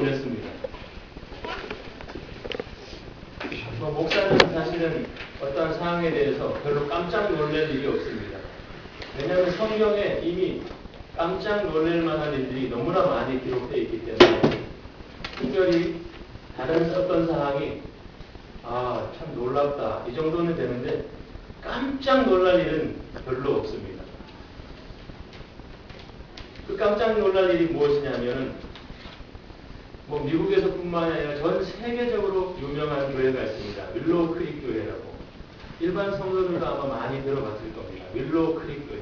놀랐습니다. 목사는 사실은 어떠한 상황에 대해서 별로 깜짝 놀랄 일이 없습니다. 왜냐하면 성경에 이미 깜짝 놀랄 만한 일들이 너무나 많이 기록되어 있기 때문에 특별히 다른 어떤 상황이 참 놀랍다 이 정도는 되는데 깜짝 놀랄 일은 별로 없습니다. 그 깜짝 놀랄 일이 무엇이냐면은 미국에서뿐만 아니라 전 세계적으로 유명한 교회가 있습니다. 윌로우 크릭 교회라고. 일반 성도들도 아마 많이 들어봤을 겁니다. 윌로우 크릭 교회.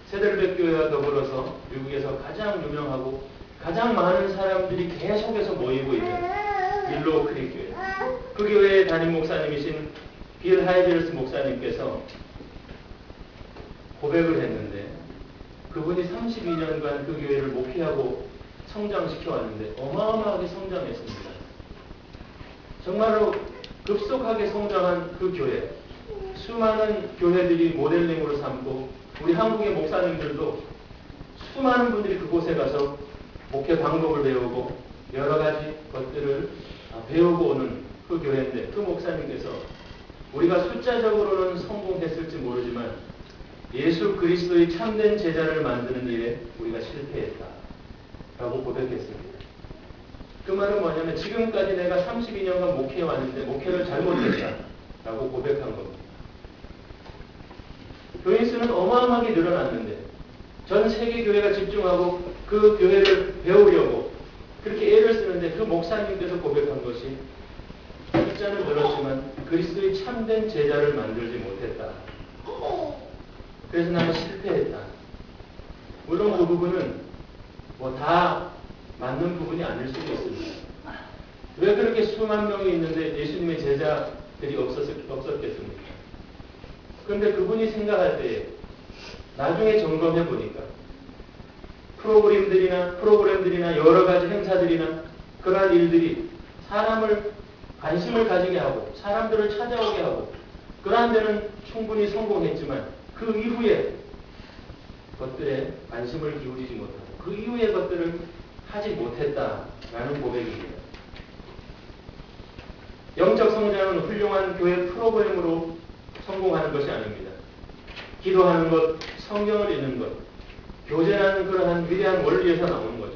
세델백 교회와 더불어서 미국에서 가장 유명하고 가장 많은 사람들이 계속해서 모이고 있는 윌로우 크릭 교회. 그 교회의 담임 목사님이신 빌 하이빌스 목사님께서 고백을 했는데 그분이 32년간 그 교회를 목회하고 성장시켜 왔는데 어마어마하게 성장했습니다. 정말로 급속하게 성장한 그 교회, 수많은 교회들이 모델링으로 삼고 우리 한국의 목사님들도 수많은 분들이 그곳에 가서 목회 방법을 배우고 여러 가지 것들을 배우고 오는 그 교회인데 그 목사님께서 우리가 숫자적으로는 성공했을지 모르지만 예수 그리스도의 참된 제자를 만드는 일에 우리가 실패했다 라고 고백했습니다. 그 말은 뭐냐면 지금까지 내가 32년간 목회해 왔는데 목회를 잘못했다 라고 고백한 겁니다. 교인 수는 어마어마하게 늘어났는데 전 세계 교회가 집중하고 그 교회를 배우려고 그렇게 애를 쓰는데 그 목사님께서 고백한 것이 숫자는 늘었지만 그리스도의 참된 제자를 만들지 못했다. 그래서 나는 실패했다. 물론 그 부분은 다 맞는 부분이 아닐 수도 있습니다. 왜 그렇게 수만 명이 있는데 예수님의 제자들이 없었겠습니까? 그런데 그분이 생각할 때에 나중에 점검해 보니까 프로그램들이나 여러 가지 행사들이나 그러한 일들이 사람을 관심을 가지게 하고 사람들을 찾아오게 하고 그러한 데는 충분히 성공했지만 그 이후에 것들에 관심을 기울이지 못하고 그 이후의 것들을 하지 못했다라는 고백입니다. 영적 성장은 훌륭한 교회 프로그램으로 성공하는 것이 아닙니다. 기도하는 것, 성경을 읽는 것, 교제라는 그러한 위대한 원리에서 나오는 거죠.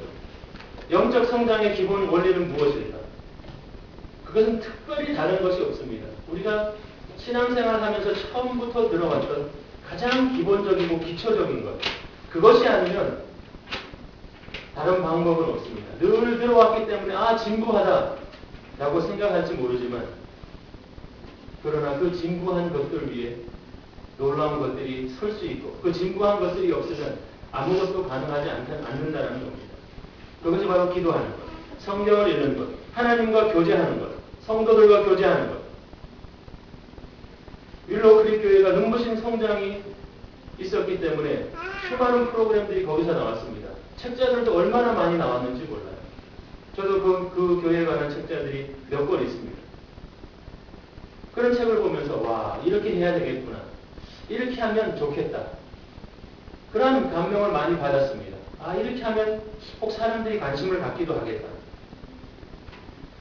영적 성장의 기본 원리는 무엇일까? 그것은 특별히 다른 것이 없습니다. 우리가 신앙생활을 하면서 처음부터 들어왔던 가장 기본적이고 기초적인 것, 그것이 아니면 다른 방법은 없습니다. 늘 들어왔기 때문에 진부하다 라고 생각할지 모르지만 그러나 그 진부한 것들 위에 놀라운 것들이 설 수 있고 그 진부한 것들이 없으면 아무것도 가능하지 않는다는 겁니다. 그것이 바로 기도하는 것, 성경을 읽는 것, 하나님과 교제하는 것, 성도들과 교제하는 것. 윌로우 크릭 교회가 눈부신 성장이 있었기 때문에 수많은 프로그램들이 거기서 나왔습니다. 책자들도 얼마나 많이 나왔는지 몰라요. 저도 그 교회에 관한 책자들이 몇 권 있습니다. 그런 책을 보면서 이렇게 해야 되겠구나. 이렇게 하면 좋겠다. 그런 감명을 많이 받았습니다. 이렇게 하면 혹 사람들이 관심을 갖기도 하겠다.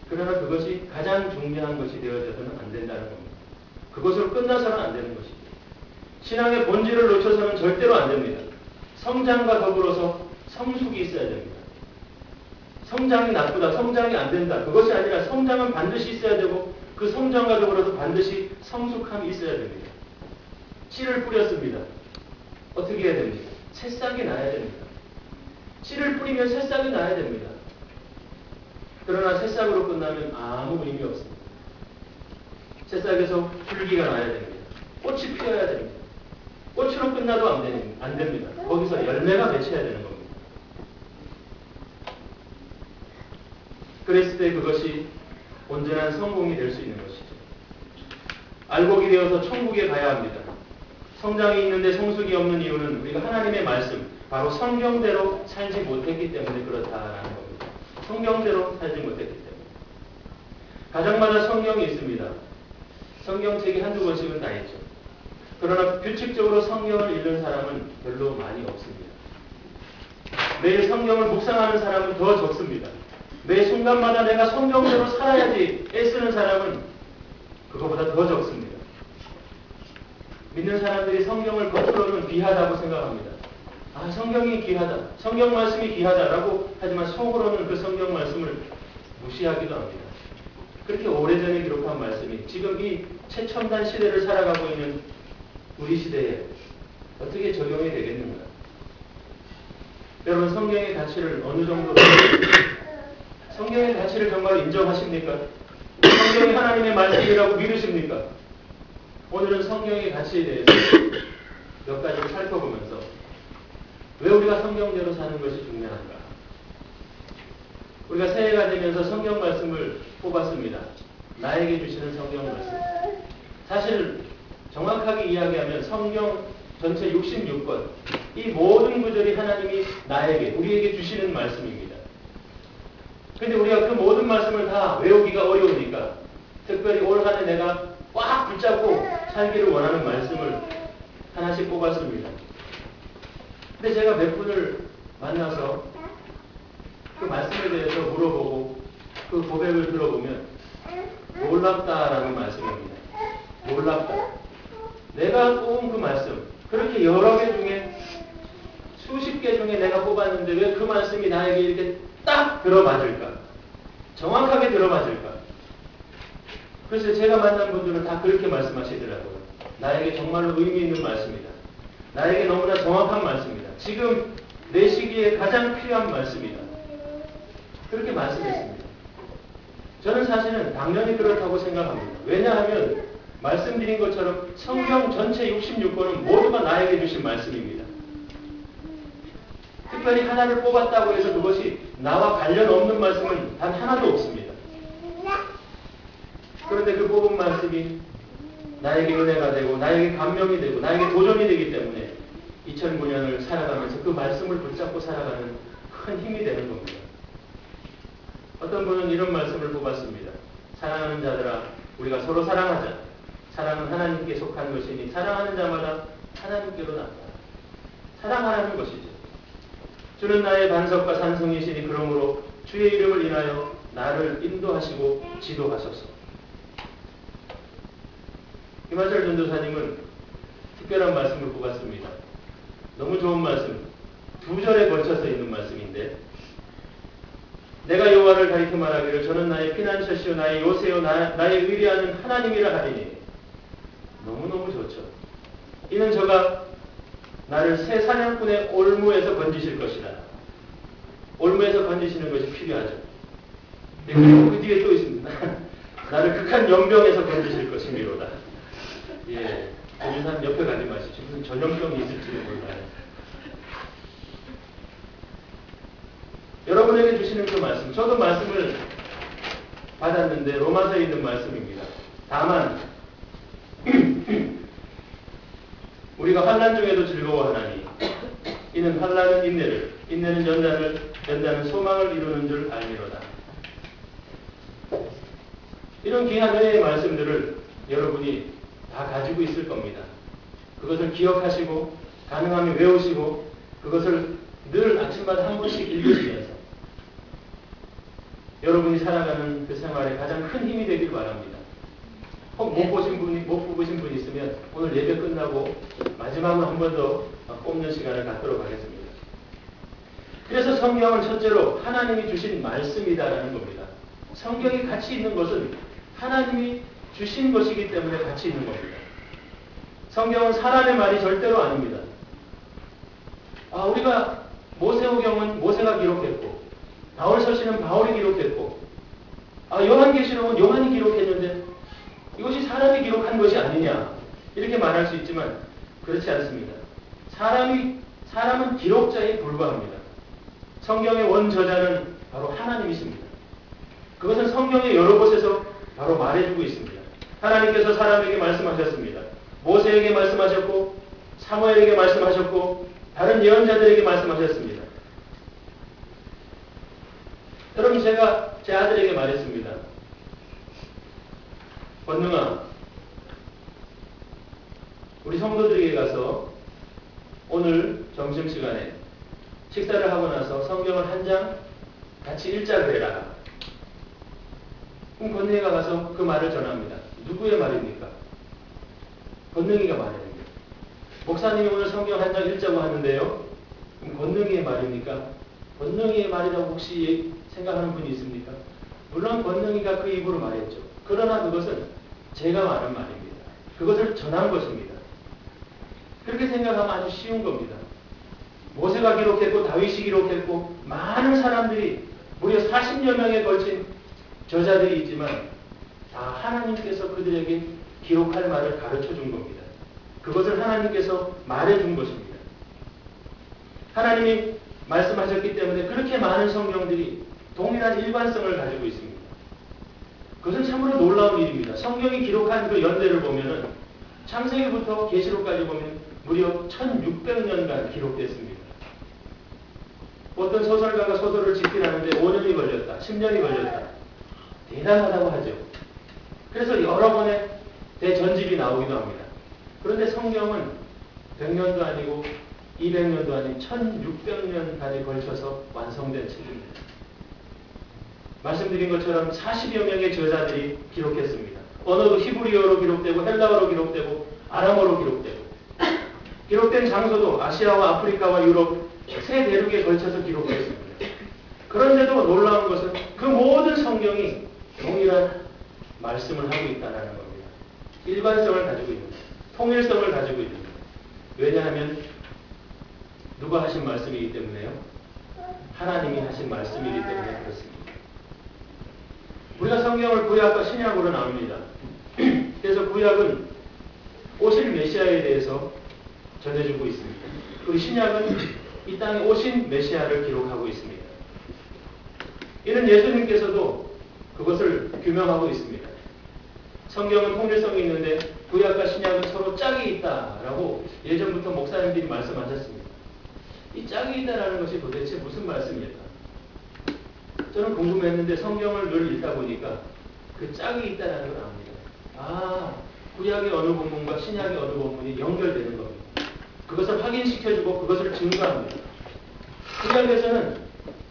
그러나 그것이 가장 중요한 것이 되어져서는 안 된다는 겁니다. 그것으로 끝나서는 안 되는 것입니다. 신앙의 본질을 놓쳐서는 절대로 안 됩니다. 성장과 더불어서 성숙이 있어야 됩니다. 성장이 나쁘다, 성장이 안 된다. 그것이 아니라 성장은 반드시 있어야 되고 그 성장과 더불어서 반드시 성숙함이 있어야 됩니다. 씨를 뿌렸습니다. 어떻게 해야 됩니까? 새싹이 나야 됩니다. 씨를 뿌리면 새싹이 나야 됩니다. 그러나 새싹으로 끝나면 아무 의미 없습니다. 새싹에서 줄기가 나야 됩니다. 꽃이 피어야 됩니다. 꽃으로 끝나도 안 됩니다. 거기서 열매가 맺혀야 되는 겁니다. 그랬을 때 그것이 온전한 성공이 될 수 있는 것이죠. 알곡이 되어서 천국에 가야 합니다. 성장이 있는데 성숙이 없는 이유는 우리가 하나님의 말씀, 바로 성경대로 살지 못했기 때문에 그렇다라는 겁니다. 성경대로 살지 못했기 때문에. 가정마다 성경이 있습니다. 성경책이 한두 권씩은 다 있죠. 그러나 규칙적으로 성경을 읽는 사람은 별로 많이 없습니다. 매일 성경을 묵상하는 사람은 더 적습니다. 매 순간마다 내가 성경대로 살아야지 애쓰는 사람은 그거보다 더 적습니다. 믿는 사람들이 성경을 겉으로는 귀하다고 생각합니다. 아, 성경이 귀하다. 성경 말씀이 귀하다라고 하지만 속으로는 그 성경 말씀을 무시하기도 합니다. 그렇게 오래전에 기록한 말씀이 지금 이 최첨단 시대를 살아가고 있는 우리 시대에 어떻게 적용이 되겠는가? 여러분, 성경의 가치를 어느 정도로 성경의 가치를 정말 인정하십니까? 성경이 하나님의 말씀이라고 믿으십니까? 오늘은 성경의 가치에 대해서 몇 가지를 살펴보면서 왜 우리가 성경대로 사는 것이 중요한가? 우리가 새해가 되면서 성경 말씀을 뽑았습니다. 나에게 주시는 성경 말씀. 사실 정확하게 이야기하면 성경 전체 66권, 이 모든 구절이 하나님이 나에게, 우리에게 주시는 말씀입니다. 근데 우리가 그 모든 말씀을 다 외우기가 어려우니까 특별히 올 한 해 내가 꽉 붙잡고 살기를 원하는 말씀을 하나씩 뽑았습니다. 근데 제가 몇 분을 만나서 그 말씀에 대해서 물어보고 그 고백을 들어보면 놀랍다라는 말씀입니다. 놀랍다. 내가 뽑은 그 말씀, 그렇게 여러 개 중에 수십 개 중에 내가 뽑았는데 왜 그 말씀이 나에게 이렇게 딱 들어맞을까? 정확하게 들어맞을까? 그래서 제가 만난 분들은 다 그렇게 말씀하시더라고요. 나에게 정말로 의미 있는 말씀이다. 나에게 너무나 정확한 말씀이다. 지금 내 시기에 가장 필요한 말씀이다. 그렇게 말씀했습니다. 저는 사실은 당연히 그렇다고 생각합니다. 왜냐하면 말씀드린 것처럼 성경 전체 66권은 모두가 나에게 주신 말씀입니다. 특별히 하나를 뽑았다고 해서 그것이 나와 관련 없는 말씀은 단 하나도 없습니다. 그런데 그 뽑은 말씀이 나에게 은혜가 되고 나에게 감명이 되고 나에게 도전이 되기 때문에 2009년을 살아가면서 그 말씀을 붙잡고 살아가는 큰 힘이 되는 겁니다. 어떤 분은 이런 말씀을 뽑았습니다. 사랑하는 자들아, 우리가 서로 사랑하자. 사랑은 하나님께 속한 것이니 사랑하는 자마다 하나님께로 나간다. 사랑하라는 것이죠. 주는 나의 반석과 산성이시니 그러므로 주의 이름을 인하여 나를 인도하시고 지도하소서. 김하철 전도사님은 특별한 말씀을 뽑았습니다. 너무 좋은 말씀, 2절에 걸쳐서 있는 말씀인데, 내가 여호와를 가리켜 말하기를 저는 나의 피난처시요 나의 요새요 나의 의뢰하는 하나님이라 하리니. 너무너무 좋죠. 이는 저가 나를 새 사냥꾼의 올무에서 건지실 것이다. 올무에서 건지시는 것이 필요하죠. 그리고 그 뒤에 또 있습니다. 나를 극한 연병에서 건지실 것이미로다. 예, 모든 사람 옆에 가지 마시죠. 무슨 전염병이 있을지도 몰라요. 여러분에게 주시는 그 말씀, 저도 말씀을 받았는데 로마서에 있는 말씀입니다. 다만 우리가 환난 중에도 즐거워하나니 이는 환난은 인내를, 인내는 연단은 소망을 이루는 줄 알미로다. 이런 귀한 은혜의 말씀들을 여러분이 다 가지고 있을 겁니다. 그것을 기억하시고 가능하면 외우시고 그것을 늘 아침마다 한 번씩 읽으시면서 여러분이 살아가는 그 생활에 가장 큰 힘이 되길 바랍니다. 혹 못 뽑으신 분이 있으면 오늘 예배 끝나고 마지막으로 한 번 더 뽑는 시간을 갖도록 하겠습니다. 그래서 성경은 첫째로 하나님이 주신 말씀이다라는 겁니다. 성경이 가치 있는 것은 하나님이 주신 것이기 때문에 가치 있는 겁니다. 성경은 사람의 말이 절대로 아닙니다. 우리가 모세오경은 모세가 기록했고 바울서신은 바울이 기록했고 요한계시록은 요한이 기록했는데 이것이 사람이 기록한 것이 아니냐 이렇게 말할 수 있지만 그렇지 않습니다. 사람은 기록자에 불과합니다. 성경의 원저자는 바로 하나님이십니다. 그것은 성경의 여러 곳에서 바로 말해주고 있습니다. 하나님께서 사람에게 말씀하셨습니다. 모세에게 말씀하셨고 사무엘에게 말씀하셨고 다른 예언자들에게 말씀하셨습니다. 여러분, 제가 제 아들에게 말했습니다. 권능아, 우리 성도들에게 가서 오늘 점심시간에 식사를 하고 나서 성경을 한 장 같이 읽자 그래라. 그럼 권능이가 가서 그 말을 전합니다. 누구의 말입니까? 권능이가 말입니다. 목사님이 오늘 성경 한 장 읽자고 하는데요. 그럼 권능이의 말입니까? 권능이의 말이라고 혹시 생각하는 분이 있습니까? 물론 권능이가 그 입으로 말했죠. 그러나 그것은 제가 말한 말입니다. 그것을 전한 것입니다. 그렇게 생각하면 아주 쉬운 겁니다. 모세가 기록했고 다윗이 기록했고 많은 사람들이 무려 40여 명에 걸친 저자들이 있지만 다 하나님께서 그들에게 기록할 말을 가르쳐 준 겁니다. 그것을 하나님께서 말해 준 것입니다. 하나님이 말씀하셨기 때문에 그렇게 많은 성경들이 동일한 일관성을 가지고 있습니다. 그것은 참으로 놀라운 일입니다. 성경이 기록한 그 연대를 보면은 창세기부터 계시록까지 보면 무려 1600년간 기록됐습니다. 어떤 소설가가 소설을 집필하는데 5년이 걸렸다, 10년이 걸렸다. 대단하다고 하죠. 그래서 여러 번의 대전집이 나오기도 합니다. 그런데 성경은 100년도 아니고 200년도 아닌 1600년까지 걸쳐서 완성된 책입니다. 말씀드린 것처럼 40여 명의 저자들이 기록했습니다. 언어도 히브리어로 기록되고 헬라어로 기록되고 아람어로 기록되고 기록된 장소도 아시아와 아프리카와 유럽 세 대륙에 걸쳐서 기록됐습니다. 그런데도 놀라운 것은 그 모든 성경이 동일한 말씀을 하고 있다는 겁니다. 일관성을 가지고 있는, 통일성을 가지고 있는. 왜냐하면 누가 하신 말씀이기 때문에요? 하나님이 하신 말씀이기 때문에 그렇습니다. 우리가 성경을 구약과 신약으로 나눕니다. 그래서 구약은 오실 메시아에 대해서 전해주고 있습니다. 그리고 신약은 이 땅에 오신 메시아를 기록하고 있습니다. 이는 예수님께서도 그것을 규명하고 있습니다. 성경은 통일성이 있는데 구약과 신약은 서로 짝이 있다라고 예전부터 목사님들이 말씀하셨습니다. 이 짝이 있다라는 것이 도대체 무슨 말씀일까? 저는 궁금했는데 성경을 늘 읽다 보니까 그 짝이 있다라는 걸 압니다. 아, 구약의 어느 본문과 신약의 어느 본문이 연결되는 겁니다. 그것을 확인시켜주고 그것을 증거합니다. 구약에서는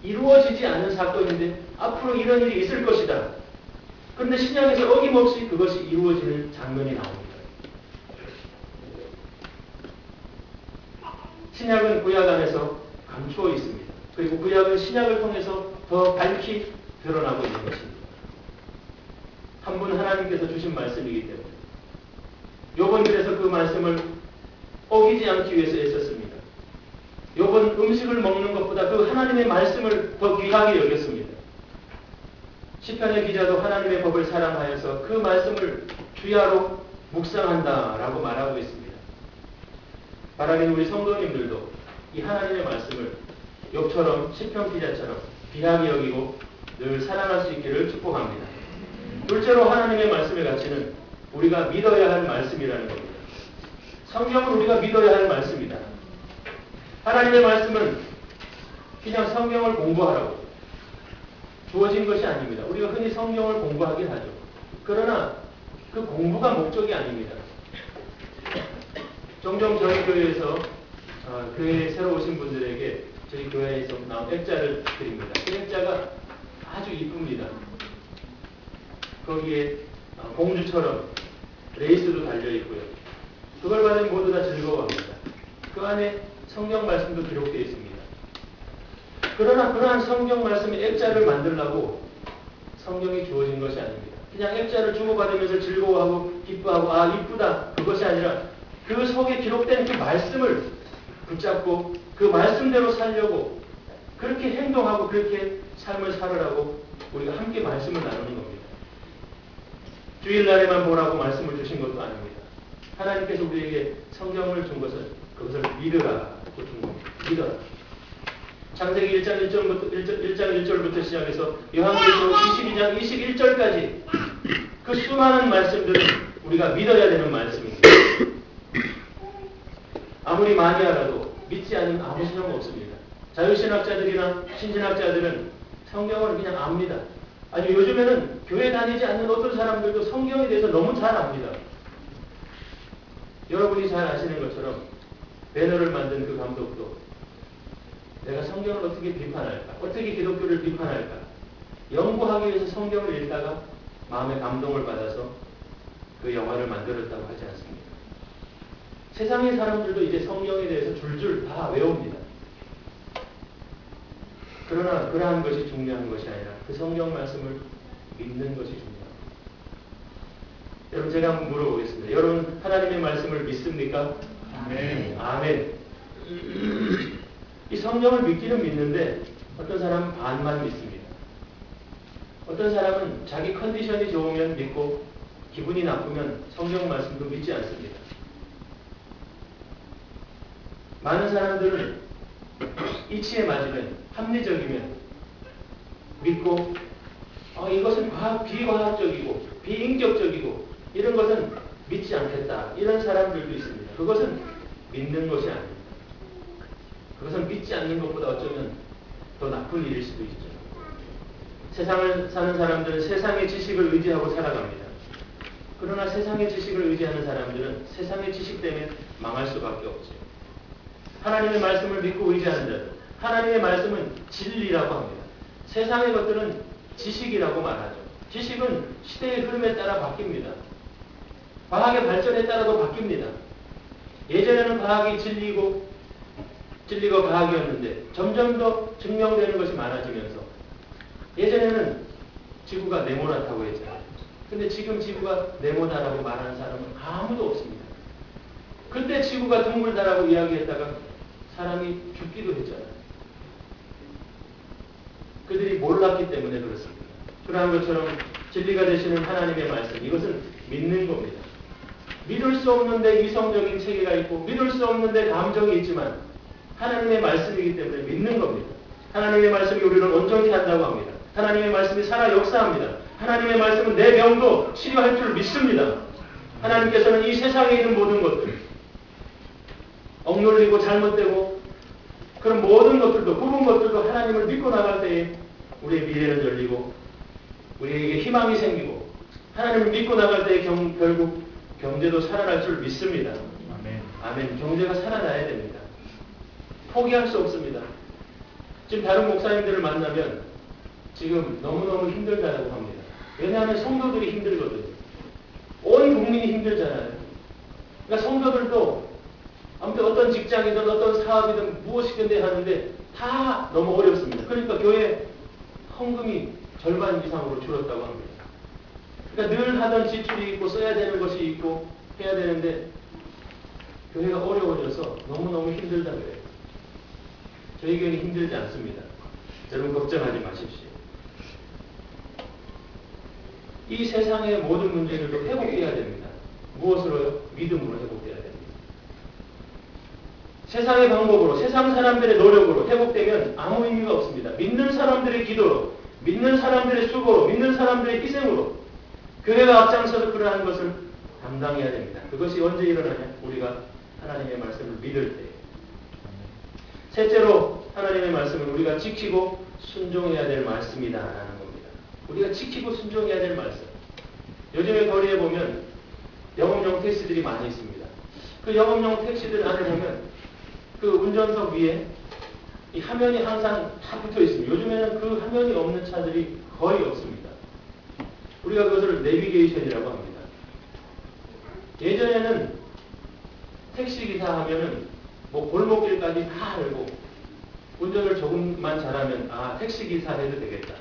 이루어지지 않은 사건인데 앞으로 이런 일이 있을 것이다. 그런데 신약에서 어김없이 그것이 이루어지는 장면이 나옵니다. 신약은 구약 안에서 감추어 있습니다. 그리고 구약은 신약을 통해서 더 밝히 드러나고 있는 것입니다. 한 분 하나님께서 주신 말씀이기 때문에 욥은 그래서 그 말씀을 어기지 않기 위해서 애썼습니다. 욥은 음식을 먹는 것보다 그 하나님의 말씀을 더 귀하게 여겼습니다. 시편의 기자도 하나님의 법을 사랑하여서 그 말씀을 주야로 묵상한다라고 말하고 있습니다. 바라는 우리 성도님들도 이 하나님의 말씀을 욥처럼 시편 기자처럼 귀하게 여기고 늘 사랑할 수 있기를 축복합니다. 둘째로 하나님의 말씀의 가치는 우리가 믿어야 할 말씀이라는 겁니다. 성경은 우리가 믿어야 할 말씀이다. 하나님의 말씀은 그냥 성경을 공부하라고 주어진 것이 아닙니다. 우리가 흔히 성경을 공부하긴 하죠. 그러나 그 공부가 목적이 아닙니다. 종종 저희 교회에서 교회에 새로 오신 분들에게 저희 교회에서 나온 액자를 드립니다. 그 액자가 아주 이쁩니다. 거기에 공주처럼 레이스도 달려있고요. 그걸 받으면 모두 다 즐거워합니다. 그 안에 성경 말씀도 기록되어 있습니다. 그러나 그러한 성경 말씀의 액자를 만들려고 성경이 주어진 것이 아닙니다. 그냥 액자를 주고받으면서 즐거워하고 기뻐하고 아 이쁘다 그것이 아니라 그 속에 기록된 그 말씀을 붙잡고 그 말씀대로 살려고 그렇게 행동하고 그렇게 삶을 살으라고 우리가 함께 말씀을 나누는 겁니다. 주일날에만 보라고 말씀을 주신 것도 아닙니다. 하나님께서 우리에게 성경을 준 것은 그것을 믿으라고 준 겁니다. 믿어라. 창세기 1장 1절부터 시작해서 요한계시록 22장 21절까지 그 수많은 말씀들은 우리가 믿어야 되는 말씀입니다. 아무리 많이 알아도 믿지 않으면 아무 소용 없습니다. 자유신학자들이나 신신학자들은 성경을 그냥 압니다. 아니 요즘에는 교회 다니지 않는 어떤 사람들도 성경에 대해서 너무 잘 압니다. 여러분이 잘 아시는 것처럼 배너를 만든 그 감독도 내가 성경을 어떻게 비판할까? 어떻게 기독교를 비판할까? 연구하기 위해서 성경을 읽다가 마음의 감동을 받아서 그 영화를 만들었다고 하지 않습니까? 세상의 사람들도 이제 성경에 대해서 줄줄 다 외웁니다. 그러나 그러한 것이 중요한 것이 아니라 그 성경 말씀을 믿는 것이 중요합니다. 여러분 제가 한번 물어보겠습니다. 여러분 하나님의 말씀을 믿습니까? 아멘. 아멘. 이 성경을 믿기는 믿는데 어떤 사람은 반만 믿습니다. 어떤 사람은 자기 컨디션이 좋으면 믿고 기분이 나쁘면 성경 말씀도 믿지 않습니다. 많은 사람들은 이치에 맞으면 합리적이면 믿고 이것은 비과학적이고 비인격적이고 이런 것은 믿지 않겠다. 이런 사람들도 있습니다. 그것은 믿는 것이 아닙니다. 그것은 믿지 않는 것보다 어쩌면 더 나쁜 일일 수도 있죠. 세상을 사는 사람들은 세상의 지식을 의지하고 살아갑니다. 그러나 세상의 지식을 의지하는 사람들은 세상의 지식 때문에 망할 수밖에 없죠. 하나님의 말씀을 믿고 의지하는 자들, 하나님의 말씀은 진리라고 합니다. 세상의 것들은 지식이라고 말하죠. 지식은 시대의 흐름에 따라 바뀝니다. 과학의 발전에 따라도 바뀝니다. 예전에는 과학이 진리가 과학이었는데 점점 더 증명되는 것이 많아지면서 예전에는 지구가 네모나다고 했잖아요. 근데 지금 지구가 네모다라고 말하는 사람은 아무도 없습니다. 그때 지구가 둥글다라고 이야기했다가 사람이 죽기도 했잖아요. 그들이 몰랐기 때문에 그렇습니다. 그러한 것처럼 진리가 되시는 하나님의 말씀, 이것은 믿는 겁니다. 믿을 수 없는데 이성적인 체계가 있고 믿을 수 없는데 감정이 있지만 하나님의 말씀이기 때문에 믿는 겁니다. 하나님의 말씀이 우리를 온전히 한다고 합니다. 하나님의 말씀이 살아 역사합니다. 하나님의 말씀은 내 병도 치료할 줄 믿습니다. 하나님께서는 이 세상에 있는 모든 것들, 억눌리고 잘못되고 그런 모든 것들도, 굽은 것들도 하나님을 믿고 나갈 때에 우리의 미래는 열리고 우리에게 희망이 생기고 하나님을 믿고 나갈 때에 결국 경제도 살아날 줄 믿습니다. 아멘. 아멘. 경제가 살아나야 됩니다. 포기할 수 없습니다. 지금 다른 목사님들을 만나면 지금 너무너무 힘들다라고 합니다. 왜냐하면 성도들이 힘들거든요. 온 국민이 힘들잖아요. 그러니까 성도들도 아무튼 어떤 직장이든 어떤 사업이든 무엇이든 하는데 다 너무 어렵습니다. 그러니까 교회 헌금이 절반 이상으로 줄었다고 합니다. 그러니까 늘 하던 지출이 있고 써야 되는 것이 있고 해야 되는데 교회가 어려워져서 너무너무 힘들다 그래요. 저희 교회는 힘들지 않습니다. 여러분 걱정하지 마십시오. 이 세상의 모든 문제들도 회복해야 됩니다. 무엇으로요? 믿음으로 회복해야 됩니다. 세상의 방법으로, 세상 사람들의 노력으로 회복되면 아무 의미가 없습니다. 믿는 사람들의 기도로, 믿는 사람들의 수고로, 믿는 사람들의 희생으로 교회가 앞장서서 그러한 것을 감당해야 됩니다. 그것이 언제 일어나냐? 우리가 하나님의 말씀을 믿을 때. 셋째로 하나님의 말씀은 우리가 지키고 순종해야 될 말씀이다라는 겁니다. 우리가 지키고 순종해야 될 말씀. 요즘에 거리에 보면 영업용 택시들이 많이 있습니다. 그 영업용 택시들 안에 보면 그 운전석 위에 이 화면이 항상 다 붙어 있습니다. 요즘에는 그 화면이 없는 차들이 거의 없습니다. 우리가 그것을 내비게이션이라고 합니다. 예전에는 택시기사 하면은 뭐 골목길까지 다 알고 운전을 조금만 잘하면 택시기사 해도 되겠다.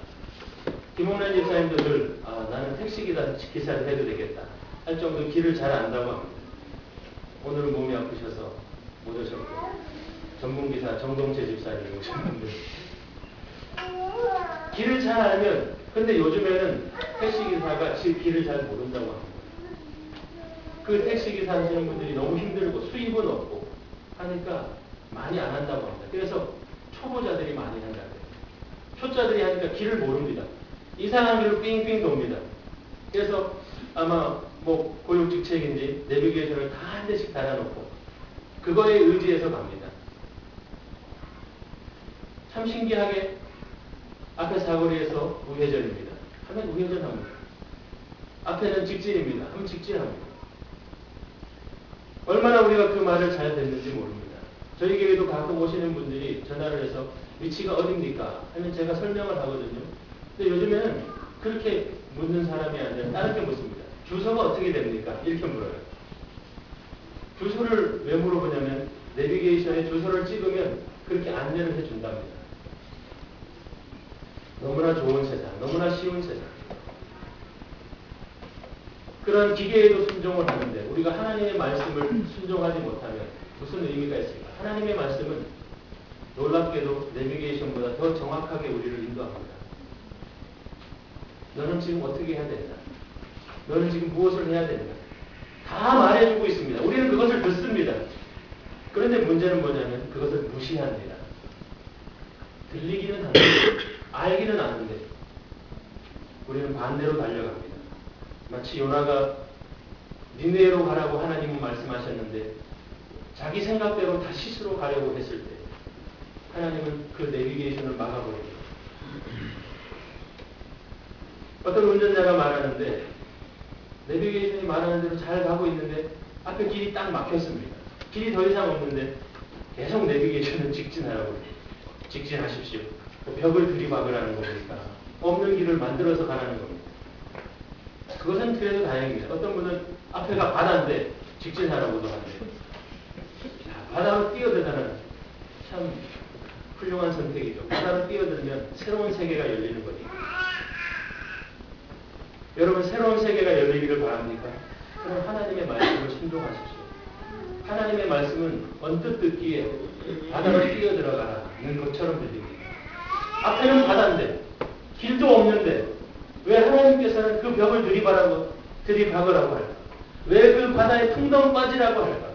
김홍란 집사님도 늘 나는 택시기사를 해도 되겠다 할 정도 길을 잘 안다고 합니다. 오늘은 몸이 아프셔서 못 오셨고 전문기사 정동채 집사님이 오셨는데 길을 잘 알면 근데 요즘에는 택시기사가 길을 잘 모른다고 합니다. 그 택시기사 하시는 분들이 너무 힘들고 수입은 없고 하니까 많이 안 한다고 합니다. 그래서 초보자들이 많이 한다고 해요. 초짜들이 하니까 길을 모릅니다. 이상한 길로 삥삥 돕니다. 그래서 아마 뭐 고육직책인지 내비게이션을 다 한 대씩 달아놓고 그거에 의지해서 갑니다. 참 신기하게 앞에 사거리에서 우회전입니다. 하면 우회전합니다. 앞에는 직진입니다. 하면 직진합니다. 얼마나 우리가 그 말을 잘 듣는지 모릅니다. 저희 교회도 가끔 오시는 분들이 전화를 해서 위치가 어딥니까? 하면 제가 설명을 하거든요. 근데 요즘에는 그렇게 묻는 사람이 아니라 다르게 묻습니다. 주소가 어떻게 됩니까? 이렇게 물어요. 주소를 왜 물어보냐면 내비게이션에 주소를 찍으면 그렇게 안내를 해준답니다. 너무나 좋은 세상, 너무나 쉬운 세상. 그런 기계에도 순종을 하는데 우리가 하나님의 말씀을 순종하지 못하면 무슨 의미가 있을까? 하나님의 말씀은 놀랍게도 내비게이션보다 더 정확하게 우리를 인도합니다. 너는 지금 어떻게 해야 된다. 너는 지금 무엇을 해야 된다. 다 말해주고 있습니다. 우리는 그것을 듣습니다. 그런데 문제는 뭐냐면 그것을 무시합니다. 들리기는 하는데 알기는 아는데 우리는 반대로 달려갑니다. 마치 요나가 니느웨로 가라고 하나님은 말씀하셨는데 자기 생각대로 다시스로 가려고 했을 때 하나님은 그 내비게이션을 막아버립니다. 어떤 운전자가 말하는데 내비게이션이 말하는 대로 잘 가고 있는데 앞에 길이 딱 막혔습니다. 길이 더 이상 없는데 계속 내비게이션은 직진하라고 해요. 직진하십시오. 벽을 들이박으라는 겁니까? 없는 길을 만들어서 가라는 겁니다. 그것은 그래도 다행입니다. 어떤 분은 앞에가 바다인데 직진하라고도 하는데 바다로 뛰어들다는 참 훌륭한 선택이죠. 바다로 뛰어들면 새로운 세계가 열리는 거죠. 여러분 새로운 세계가 열리기를 바랍니까? 그럼 하나님의 말씀을 순종하십시오. 하나님의 말씀은 언뜻 듣기에 바다로 뛰어들어가라는 것처럼 들립니다. 앞에는 바다인데 길도 없는데 왜 하나님께서는 그 벽을 들이박으라고 할까? 왜 그 바다에 퉁덩 빠지라고 할까?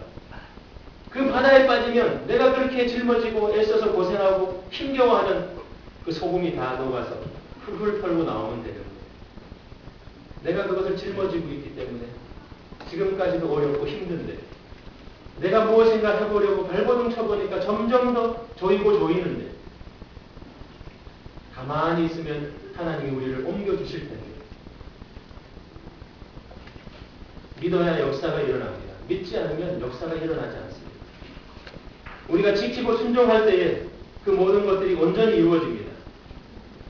그 바다에 빠지면 내가 그렇게 짊어지고 애써서 고생하고 힘겨워하는 그 소금이 다 녹아서 훌훌 털고 나오면 되는 거예요. 내가 그것을 짊어지고 있기 때문에 지금까지도 어렵고 힘든데 내가 무엇인가 해보려고 발버둥 쳐보니까 점점 더 조이는데 가만히 있으면 하나님이 우리를 옮겨주실 텐데 믿어야 역사가 일어납니다. 믿지 않으면 역사가 일어나지 않습니다. 우리가 지키고 순종할 때에 그 모든 것들이 온전히 이루어집니다.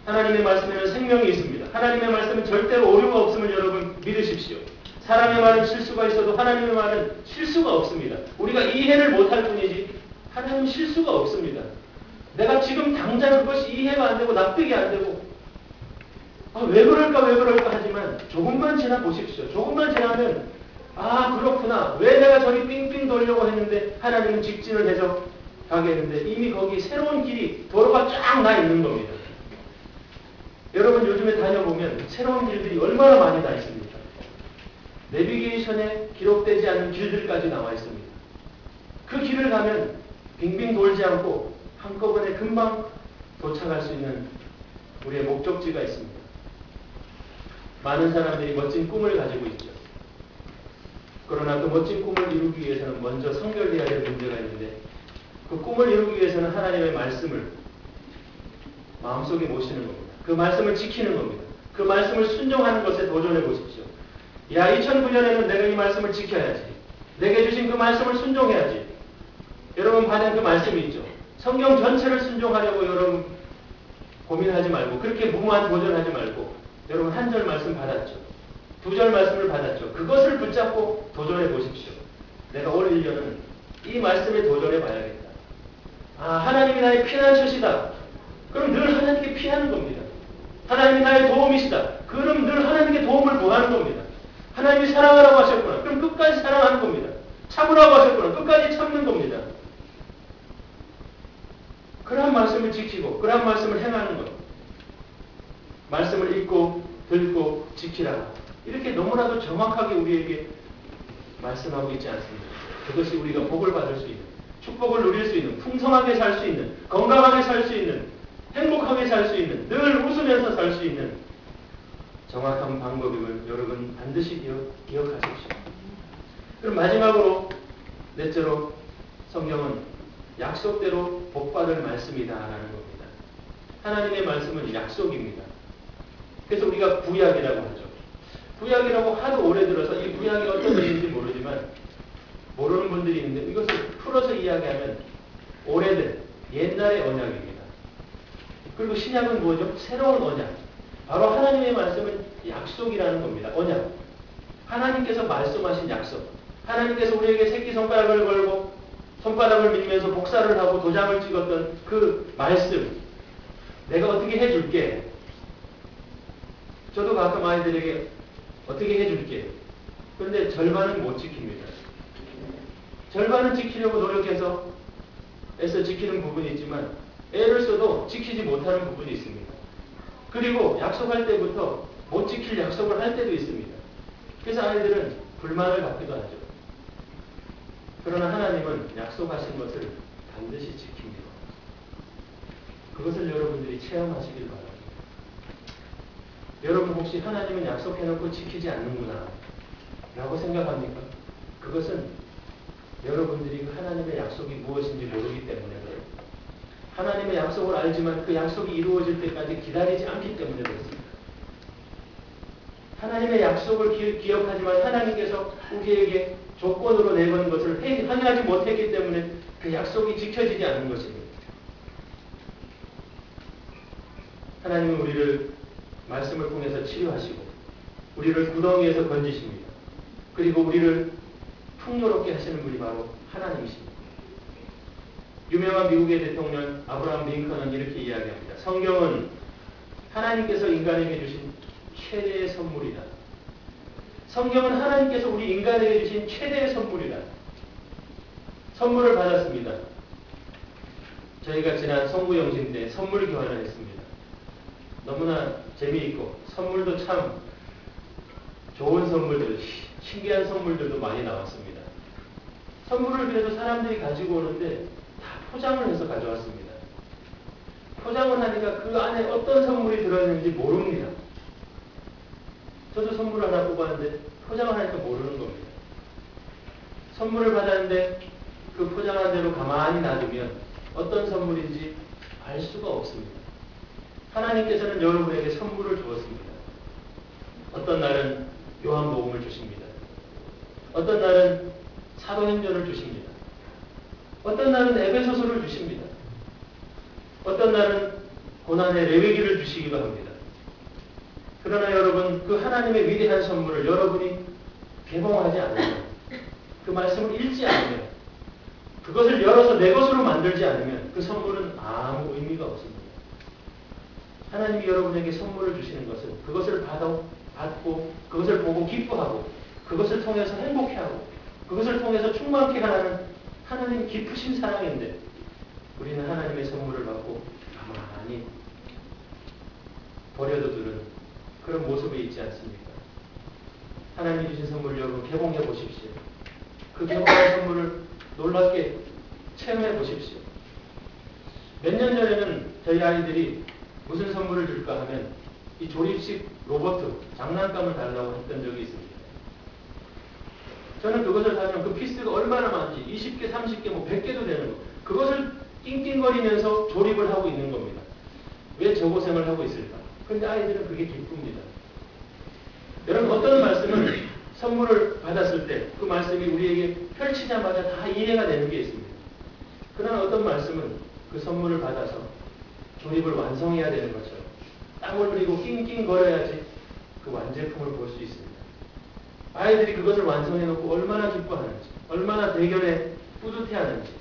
하나님의 말씀에는 생명이 있습니다. 하나님의 말씀은 절대로 오류가 없음을 여러분 믿으십시오. 사람의 말은 실수가 있어도 하나님의 말은 실수가 없습니다. 우리가 이해를 못할 뿐이지 하나님은 실수가 없습니다. 내가 지금 당장 그것이 이해가 안 되고 납득이 안 되고 왜 그럴까 하지만 조금만 지나 보십시오. 조금만 지나면 그렇구나. 왜 내가 저리 삥삥 돌려고 했는데 하나님은 직진을 해서 가겠는데 이미 거기 새로운 길이 도로가 쫙 나 있는 겁니다. 여러분 요즘에 다녀보면 새로운 길들이 얼마나 많이 나 있습니까? 내비게이션에 기록되지 않은 길들까지 나와 있습니다. 그 길을 가면 빙빙 돌지 않고 한꺼번에 금방 도착할 수 있는 우리의 목적지가 있습니다. 많은 사람들이 멋진 꿈을 가지고 있죠. 그러나 그 멋진 꿈을 이루기 위해서는 먼저 성결해야 될 문제가 있는데 그 꿈을 이루기 위해서는 하나님의 말씀을 마음속에 모시는 겁니다. 그 말씀을 지키는 겁니다. 그 말씀을 순종하는 것에 도전해 보십시오. 2009년에는 내가 이 말씀을 지켜야지. 내게 주신 그 말씀을 순종해야지. 여러분 받은 그 말씀이 있죠. 성경 전체를 순종하려고 여러분 고민하지 말고 그렇게 무모한 도전하지 말고 여러분 한 절 말씀 받았죠. 두 절 말씀을 받았죠. 그것을 붙잡고 도전해 보십시오. 내가 올 1년은 이 말씀에 도전해 봐야겠다. 하나님이 나의 피난처시다. 그럼 늘 하나님께 피하는 겁니다. 하나님이 나의 도움이시다. 그럼 늘 하나님께 도움을 구하는 겁니다. 하나님이 사랑하라고 하셨구나. 그럼 끝까지 사랑하는 겁니다. 참으라고 하셨구나. 끝까지 참는 겁니다. 그러한 말씀을 지키고 그러한 말씀을 행하는 것. 말씀을 읽고 듣고 지키라. 이렇게 너무나도 정확하게 우리에게 말씀하고 있지 않습니다. 그것이 우리가 복을 받을 수 있는, 축복을 누릴 수 있는, 풍성하게 살 수 있는, 건강하게 살 수 있는, 행복하게 살 수 있는, 늘 웃으면서 살 수 있는 정확한 방법임을 여러분 반드시 기억하십시오. 그럼 마지막으로 넷째로 성경은 약속대로 복받을 말씀이다라는 겁니다. 하나님의 말씀은 약속입니다. 그래서 우리가 구약이라고 하죠. 구약이라고 하도 오래 들어서 이 구약이 어떤 의미인지 모르지만 모르는 분들이 있는데 이것을 풀어서 이야기하면 오래된 옛날의 언약입니다. 그리고 신약은 뭐죠? 새로운 언약. 바로 하나님의 말씀은 약속이라는 겁니다. 언약. 하나님께서 말씀하신 약속. 하나님께서 우리에게 새끼손가락을 걸고 손바닥을 밀면서 복사를 하고 도장을 찍었던 그 말씀. 내가 어떻게 해줄게. 저도 가끔 아이들에게 어떻게 해줄게. 그런데 절반은 못 지킵니다. 절반은 지키려고 노력해서 애써 지키는 부분이 있지만 애를 써도 지키지 못하는 부분이 있습니다. 그리고 약속할 때부터 못 지킬 약속을 할 때도 있습니다. 그래서 아이들은 불만을 갖기도 하죠. 그러나 하나님은 약속하신 것을 반드시 지킵니다. 그것을 여러분들이 체험하시길 바랍니다. 여러분 혹시 하나님은 약속해놓고 지키지 않는구나 라고 생각합니까? 그것은 여러분들이 하나님의 약속이 무엇인지 모르기 때문에 그래요. 하나님의 약속을 알지만 그 약속이 이루어질 때까지 기다리지 않기 때문에 그렇습니다. 하나님의 약속을 기억하지만 하나님께서 우리에게 조건으로 내건 것을 행하지 못했기 때문에 그 약속이 지켜지지 않는 것입니다. 하나님은 우리를 말씀을 통해서 치유하시고 우리를 구덩이에서 건지십니다. 그리고 우리를 풍요롭게 하시는 분이 바로 하나님이십니다. 유명한 미국의 대통령 아브라함 링컨은 이렇게 이야기합니다. 성경은 하나님께서 인간에게 주신 최대의 선물이다. 성경은 하나님께서 우리 인간에게 주신 최대의 선물이다. 선물을 받았습니다. 저희가 지난 성부영신 때 선물 교환을 했습니다. 너무나 재미있고 선물도 참 좋은 선물들, 신기한 선물들도 많이 나왔습니다. 선물을 그래도 사람들이 가지고 오는데 다 포장을 해서 가져왔습니다. 포장을 하니까 그 안에 어떤 선물이 들어있는지 모릅니다. 저도 선물을 하나 뽑았는데 포장을 하니까 모르는 겁니다. 선물을 받았는데 그 포장한 대로 가만히 놔두면 어떤 선물인지 알 수가 없습니다. 하나님께서는 여러분에게 선물을 주었습니다. 어떤 날은 요한복음을 주십니다. 어떤 날은 사도행전을 주십니다. 어떤 날은 에베소서를 주십니다. 어떤 날은 고난의 레위기를 주시기도 합니다. 그러나 여러분 그 하나님의 위대한 선물을 여러분이 개봉하지 않으면 그 말씀을 읽지 않으면 그것을 열어서 내 것으로 만들지 않으면 그 선물은 아무 의미가 없습니다. 하나님이 여러분에게 선물을 주시는 것은 그것을 받고 그것을 보고 기뻐하고 그것을 통해서 행복해하고 그것을 통해서 충만케 하는 하나님 깊으신 사랑인데 우리는 하나님의 선물을 받고 가만히 버려두는 그런 모습이 있지 않습니까? 하나님이 주신 선물을 여러분 개봉해 보십시오. 그 개봉한 선물을 놀랍게 체험해 보십시오. 몇 년 전에는 저희 아이들이 무슨 선물을 줄까 하면 이 조립식 로봇 장난감을 달라고 했던 적이 있습니다. 저는 그것을 사면 그 피스가 얼마나 많은지 20개, 30개, 100개도 되는 거. 그것을 낑낑거리면서 조립을 하고 있는 겁니다. 왜 저 고생을 하고 있을까? 그런데 아이들은 그게 기쁩니다. 여러분 어떤 말씀은 선물을 받았을 때 그 말씀이 우리에게 펼치자마자 다 이해가 되는 게 있습니다. 그러나 어떤 말씀은 그 선물을 받아서 조립을 완성해야 되는 것처럼 땀을 흘리고 낑낑거려야지 그 완제품을 볼 수 있습니다. 아이들이 그것을 완성해놓고 얼마나 기뻐하는지 얼마나 대견해 뿌듯해하는지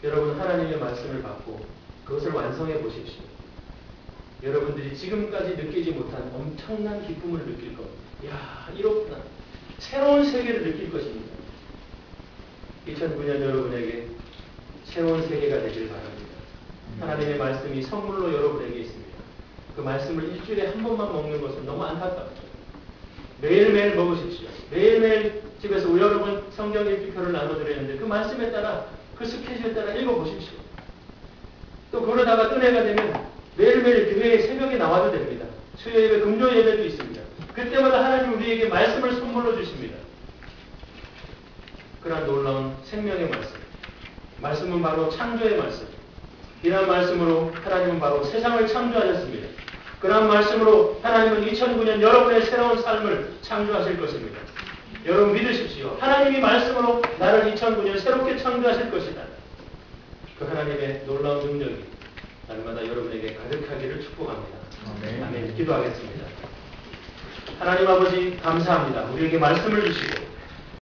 여러분 하나님의 말씀을 받고 그것을 완성해 보십시오. 여러분들이 지금까지 느끼지 못한 엄청난 기쁨을 느낄 겁니다. 이야 이렇구나. 새로운 세계를 느낄 것입니다. 2009년 여러분에게 새로운 세계가 되길 바랍니다. 하나님의 말씀이 선물로 여러분에게 있습니다. 그 말씀을 일주일에 한 번만 먹는 것은 너무 안타깝죠. 매일매일 먹으십시오. 매일매일 집에서 여러분 성경 읽기표를 나눠드렸는데 그 말씀에 따라 그 스케줄에 따라 읽어보십시오. 또 그러다가 은혜가 되면 매일매일 교회에 새벽에 나와도 됩니다. 수요예배, 금요예배도 있습니다. 그때마다 하나님 우리에게 말씀을 선물로 주십니다. 그러한 놀라운 생명의 말씀. 말씀은 바로 창조의 말씀. 이러한 말씀으로 하나님은 바로 세상을 창조하셨습니다. 그러한 말씀으로 하나님은 2009년 여러분의 새로운 삶을 창조하실 것입니다. 여러분 믿으십시오. 하나님이 말씀으로 나를 2009년 새롭게 창조하실 것이다. 그 하나님의 놀라운 능력이 날마다 여러분에게 가득하기를 축복합니다. 아멘. 아멘. 기도하겠습니다. 하나님 아버지 감사합니다. 우리에게 말씀을 주시고